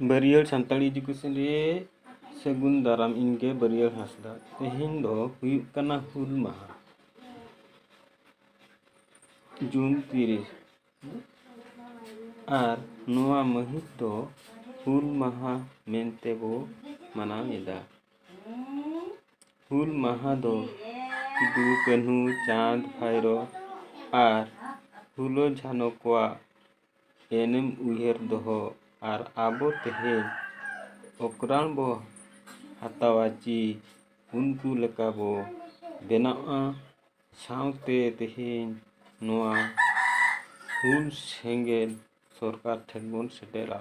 बरियार सानताली एजुकेशन रे सगुन दाराम इनके बरियार हासदा तेहेन दो हुयुग कना हुल माहा जून 30 आर नोआ महित दो हुल माहा मेनते बो मनाव एदा। हुल माहा दो सिदु कान्हू चांद भाइरो आर हुलो झानो कोआ एनेम उयहर दोहो आर आबो तेहेन ओकरान बो हतावा ची उनको लेका बो बेनावा साउते तेहेन नोआ हुल सेंगेल सरकार ठेन बोन सेटेरा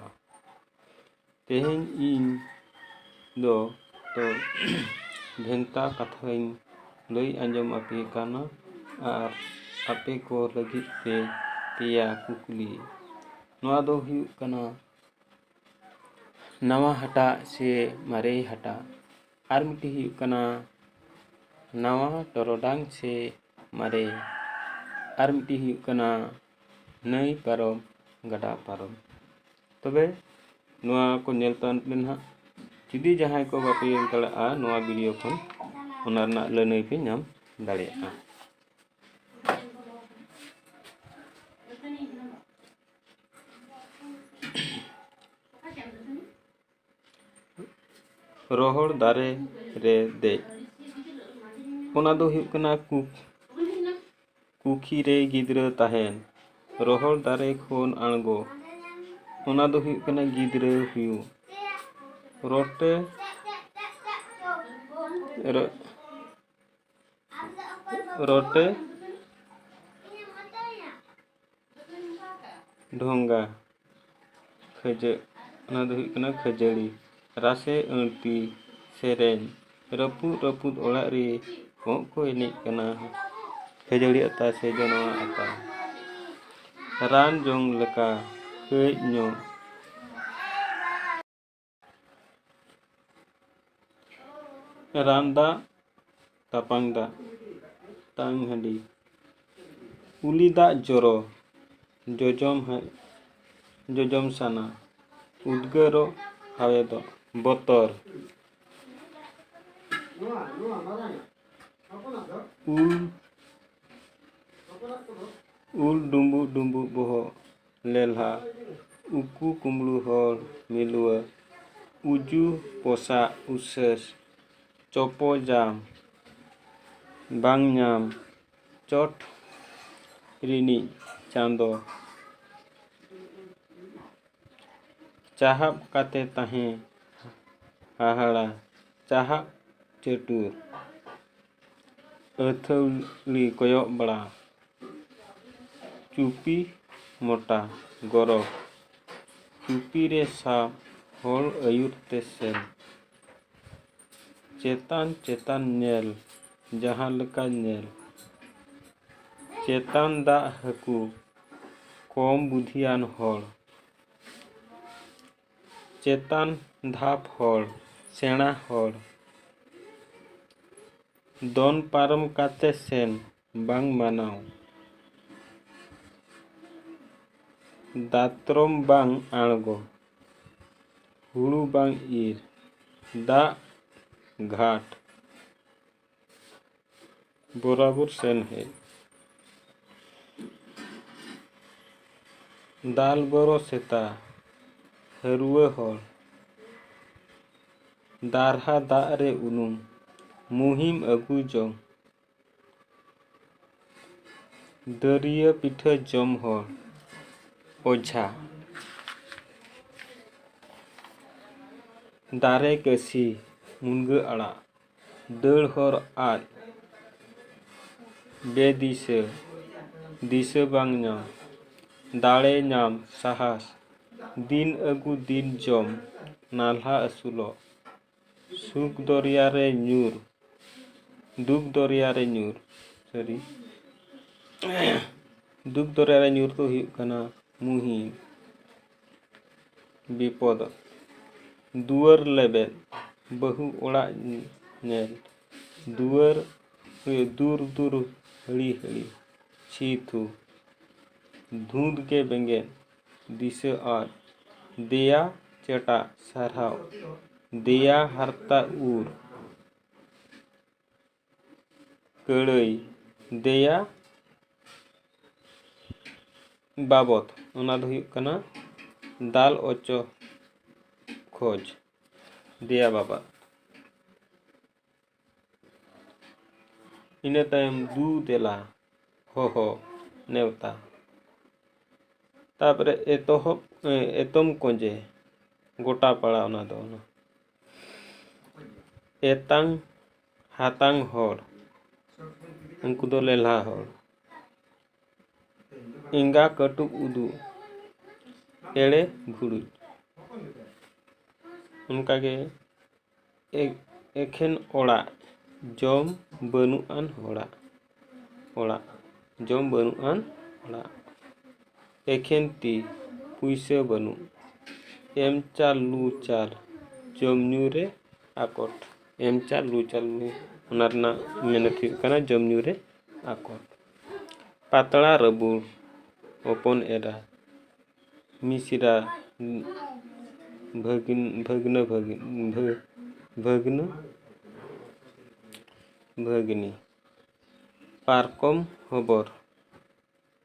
तेहेन इन दो तो भेंता कथाइन लई आंजम आपे काना आर आपे को लगित पे पेया कुकली नोआ दो हुयुग कना नवा हटा से मारे हटा आर मिटी हुयुग कना नवा टरोडांग से मारे आर मिटी हुयुग कना नई पारम गड़ा पारम तबे नोआ को नेलतान पेन हा जुदी जहां को बापे दड़ा नोआ वीडियो खन ओना रना लनई पे नाम दाड़ेया। रोहड़ दारे रे दे ओना दो हुयुग कना कुखी रे गिद्रा ताहेन रोहड़ दारे खोन आणगो ओना दो हुयुग कना गिद्रा हुयु रोटे रोटे ढोंगा खजे ओना दो हुयुग कना खजड़ी रासे अणती सेरेन रपुद रपुद ओड़ा रे को एनेज कना खजड़ी अता से जनवा अता रान जोंग लेका कई नो रानदा तापांगदा तांग हंडी उलीदा जोरो जोजम साना उद्गरो हावेदो बोतर उल डुम्बु डुम्बु बोहो लेलहा उकु कुमलु हर मिलुआ उजु पोसा उसस चोपो जाम बांग नाम चोट रिनी चांदो चाहब काते ताहे हाहाड़ा चाहब चटुर अथौली कोयो बड़ा चुपी मोटा गरब चुपी रे साब होल अयुर ते सेन चेतान चेतान नेल जहां लेका नेल चेतान दा हकु कम बुधियान होल चेतान धाप होल सेना होल दोन पारम काते सेन बांग मानाव दात्रम बांग आणगो हुड़ू बांग ईर दा घाट बराबर सेन है दाल गरो सेता हरुआ होल दारहा दा रे उनुम मुहिम अगु जोंग दरिया पिठा जम होल ओझा दारे कसी मुनगा आड़ा दड़ हर आज बेदिसे दिसे बांग नाम दाड़े नाम साहस दिन अगु दिन जम नाल्हा असुलो सुख दरिया रे न्यूर दुख दरिया रे न्यूर दुख दरिया रे न्यूर तो हुयुग कना मुहिम विपद दुआर लेबेद बहु ओड़ा नेल दुआर दूर दूर हड़ी हड़ी छीथू धुंध के बेंगे दिसे आज देया चटा सारहाव देया हारता उर कड़ाई देया बाबत ओना दो हुयुग कना दाल ओचो खोज देया बाबत इना तायम दू देला होहो नेवता तापरे एतम कोंजे गोटा पाड़ा ओना दो ओना एतांग हातांग होर उनको दो लेल्हा होर इंगा कटुक उदू एड़े भुड़ुज उनका के एखेन ओड़ा जम बनुआन ओड़ा जम बनुआन ओड़ा एखेन ती पुइसे बनु एम चाल लू चाल जम रे आकोट एम चाल लू चाल ओना रना मेहनत हुयुग कना जम रे आकोट पातला रबुड़ ओपन एरा मिसिरा भगनी पारकम हबर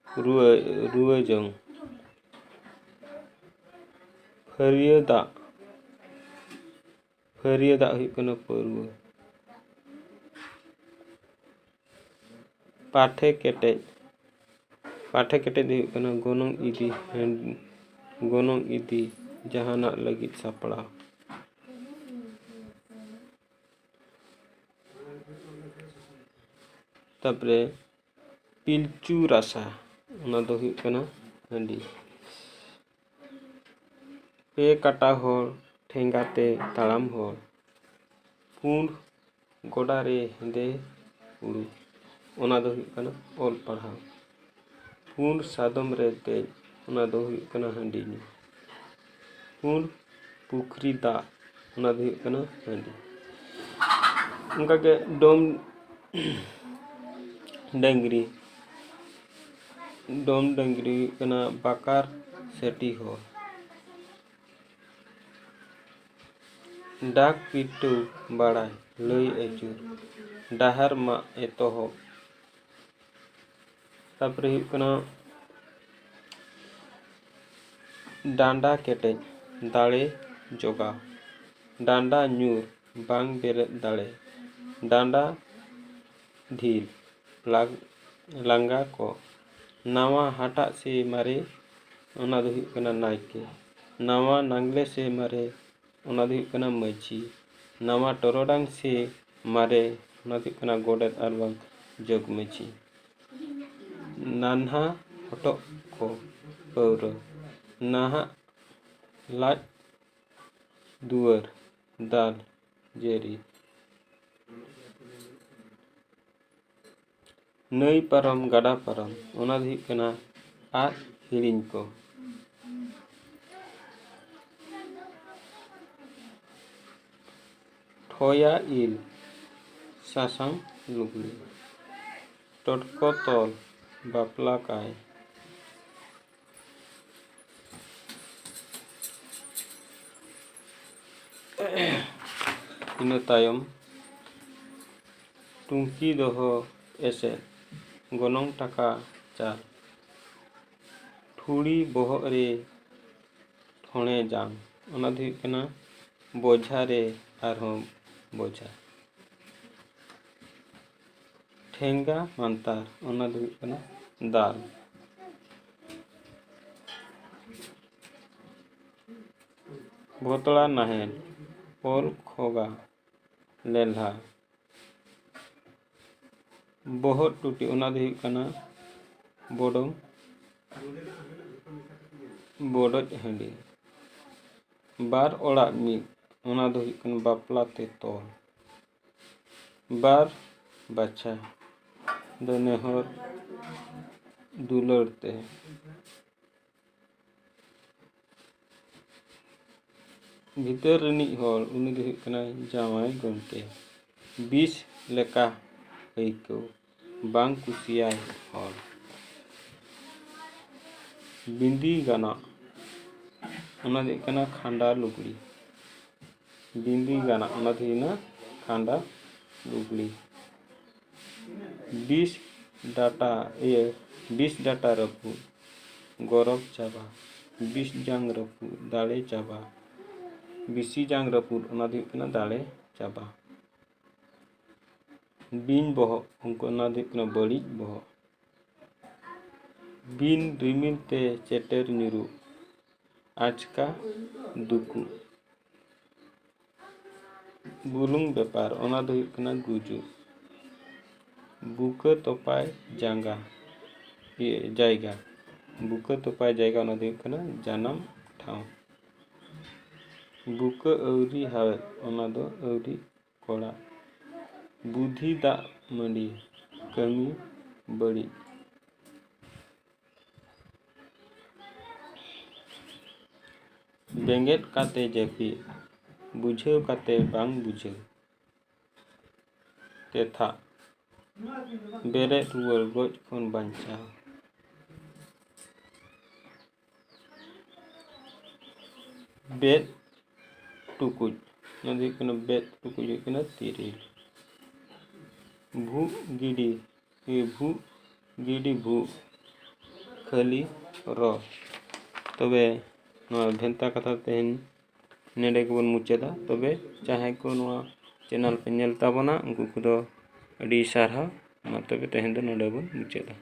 रुआजों फरिया दाग हुयुग कना परुआ पाठे केटेज हुयुग कना गोनोंग इदी जहाना लगित सापड़ाव तापरे पिलचू रासा ओना दो हुयुग कना हांडी पे काटा होर ठेंगाते ताड़ाम होर पुंड गोड़ा रे हेंदे उड़ू ओना दो हुयुग कना ओल पढ़ाव पुंड सादम रे देज ओना दो हुयुग कना हांडी नी पुंड पुखरी दा ओना दो हुयुग कना हांडी उनका के डोम डंगरी हुयुग कना बाकार सेटी हो डाक पिटू बाड़ाय लई एचुर डाहर मा एतोहब तापरे हुयुग कना डांडा केटेज दाड़े जोगाव डांडा ᱧᱩᱨ बांग बेरेद दाड़े डांडा ढील लांगा को नावा हाटा से मारे ओना दो हुयुग कना नायके नावा नांगले से मारे ओना दो हुयुग कना माझी नावा टोरोडांग से मारे ओना दो हुयुग कना गोडेत आर बांग जग माझी नान्हा हटक को पौरा नाहा लाज दुआर दाल जेरी नई पारम गाडा पारम ओना दो हुयुग कना आद हिड़िंग को ठोया इल सासांग लुगड़ी टटको तल बापला काय इना तायम टुंकी दोहो एसे गोनोंग टाका चार ठुड़ी बोहग रे ठोणे जांग ओना दो हुयुग कना बोझा रे आरहों बोझा ठेंगा मांतार ओना दो हुयुग कना दाल भोतड़ा नाहेल ओल खोगा लेल्हा बोहत टूटी ओना दो हुयुग कना बोडोज हांडी बार ओड़ा मिद ओना दो हुयुग कना बापला ते तोल बार बाछा दो नेहर दुलड़ ते भीतर रिनिज होर उनी दो हुयुग कना जावाई गंके बिस लेका अइकौ बांग कुसियाय होर बिंदी गाना ᱚᱱᱟ ᱫᱚ ᱦᱩᱭᱩᱜ ᱠᱟᱱᱟ ᱠᱷᱟᱸᱰᱟ ᱞᱩᱜᱽᱲᱤ। ᱵᱤᱸᱫᱤ ᱜᱟᱱᱟᱜ ᱚᱱᱟ ᱫᱚ ᱦᱩᱭᱱᱟ ᱠᱷᱟᱸᱰᱟ ᱞᱩᱜᱽᱲᱤ। বিষ ডাঁটা রাপুদ গরব চাবা বিষ জাং রাপুদ দাড়ে চাবা বিশি জাং রাপুদ ᱚᱱᱟ ᱫᱚ ᱦᱩᱭᱩᱜ ᱠᱟᱱᱟ ᱫᱟᱲᱮ ᱪᱟᱵᱟ। ᱵᱤᱧ ᱵᱚᱦᱚᱜ ᱚᱱᱟ ᱫᱚ ᱦᱩᱭᱩᱜ ᱠᱟᱱᱟ ᱵᱟᱹᱲᱤᱡ ᱵᱚᱦᱚᱜ। ᱵᱤᱱ ᱨᱤᱢᱤᱞ ᱛᱮ ᱪᱮᱴᱮᱨ ᱧᱩᱨᱩᱜ ᱟᱪᱠᱟ ᱫᱩᱠᱩ। ᱵᱩᱞᱩᱝ ᱵᱮᱯᱟর ᱚᱱᱟ ᱫᱚ ᱦᱩᱭᱩᱜ ᱠᱟᱱᱟ ᱜᱩᱡᱩᱜ। ᱵᱩᱠᱟᱹ ᱛᱚᱯᱟᱭ ᱡᱟᱸᱜᱟ ᱡᱟᱭᱜᱟ ᱵᱩᱠᱟᱹ ᱛᱚᱯᱟᱭ ᱡᱟᱭᱜᱟ ᱚᱱᱟ ᱫᱚ ᱦᱩᱭᱩᱜ ᱠᱟᱱᱟ ᱡᱟᱱᱟᱢ ᱴᱷᱟᱶ। ᱵᱩᱠᱟᱹ ᱟᱹᱣᱨᱤ ᱦᱟᱣᱮᱫ ᱚᱱᱟ ᱫᱚ ᱟᱹᱣᱨᱤ ᱠᱚᱲᱟ। ᱵᱩᱫᱷᱤ ᱫᱟᱜ ᱢᱟᱹᱰᱤ ᱠᱟᱹᱢᱤ ᱵᱟᱹᱲᱤᱡ। ᱵᱮᱸᱜᱮᱫ ᱠᱟᱛᱮ ᱡᱟᱹᱯᱤᱫ ᱵᱩᱡᱷᱟᱹᱣ ᱠᱟᱛᱮ ᱵᱟᱝ ᱵᱩᱡᱷᱟᱹᱣ। ᱛᱮᱛᱷᱟ ᱵᱮᱨᱮᱫ ᱨᱩᱣᱟᱹᱲ ᱜᱚᱡ ᱠᱷᱚᱱ ᱵᱟᱧᱪᱟᱣ। ᱵᱮᱫ ᱴᱩᱠᱩᱡ ᱚᱱᱟ ᱫᱚ ᱦᱩᱭᱩᱜ ᱠᱟᱱᱟ ᱵᱮᱫ ᱴᱩᱠᱩᱡ ᱦᱩᱭᱩᱜ ᱠᱟᱱᱟ ᱛᱤᱨᱤᱞ। ᱵᱷᱩᱜ ᱜᱤᱰᱤ ᱵᱷᱩᱜ ᱠᱷᱟᱹᱞᱤ ᱨᱚ। ᱛᱚᱵᱮ ᱱᱚᱣᱟ ᱵᱷᱮᱱᱛᱟ ᱠᱟᱛᱷᱟ ᱛᱮᱦᱮᱧ ᱱᱮᱰᱮ ᱜᱮᱵᱚᱱ ᱢᱩᱪᱟᱹᱫᱟ। ᱛᱚᱵᱮ ᱡᱟᱦᱟᱸᱭ ᱠᱚ ᱱᱚᱣᱟ ᱪᱮᱱᱮᱞ ᱯᱮ ᱧᱮᱞ ᱛᱟᱵᱚᱱᱟ ᱩᱱᱠᱩ ᱠᱚᱫᱚ ᱟᱹᱰᱤ ᱥᱟᱨᱦᱟᱣ। ᱢᱟ ᱛᱚᱵᱮ ᱛᱮᱦᱮᱧ ᱫᱚ ᱱᱚᱰᱮ ᱵᱚᱱ ᱢᱩᱪᱟᱹᱫᱟ।